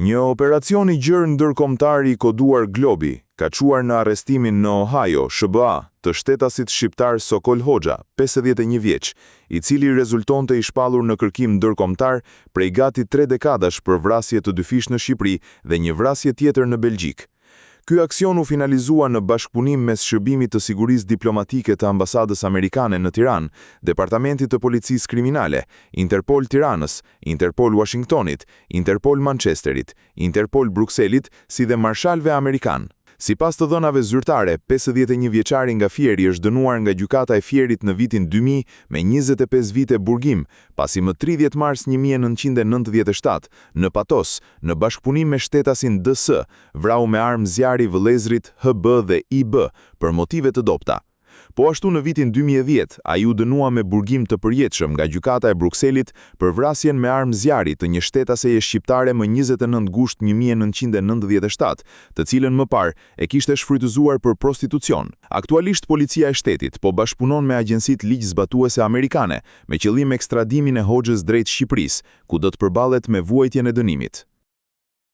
Një operacion i gjerë ndërkombëtar i koduar Globi ka çuar në arrestimin në Ohio, SBA, të shtetasit shqiptar Sokol Hoxha, 51 vjeç, i cili rezultonte i shpallur në kërkim ndërkombëtar prej gati 3 dekadash për vrasje të dyfish në Shqipëri dhe një vrasje tjetër në Belgjik. Ky aksion u finalizua në bashkëpunim mes Shërbimit të Sigurisë Diplomatike të Ambasadës Amerikane në Tiranë, Departamentit të Policisë Kriminale, Interpol Tiranës, Interpol Washingtonit, Interpol Manchesterit, Interpol Brukselit, si dhe marshalëve amerikanë. Sipas të dhënave zyrtare, 51 vjeçari nga Fieri është dënuar nga gjykata e Fierit në vitin 2000 me 25 vite burgim, pasi më 30 mars 1997 në Patos, në bashkëpunim me shtetasin DS, vrau me armë zjarri vëllezrit HB dhe IB për motive të dobta. Po ashtu në vitin 2010, ai u dënua me burgim të përjetshëm nga gjykata e Brukselit për vrasjen me armë zjarri të një shtetaseje shqiptare më 29 gusht 1997, të cilën më parë e kishte shfrytëzuar për prostitucion. Aktualisht policia e shtetit po bashkëpunon me agjencitë ligjzbatuese amerikane me qëllim ekstradimin e Hoxhës drejt Shqipërisë, ku do të përballet me vuajtjen e dënimit.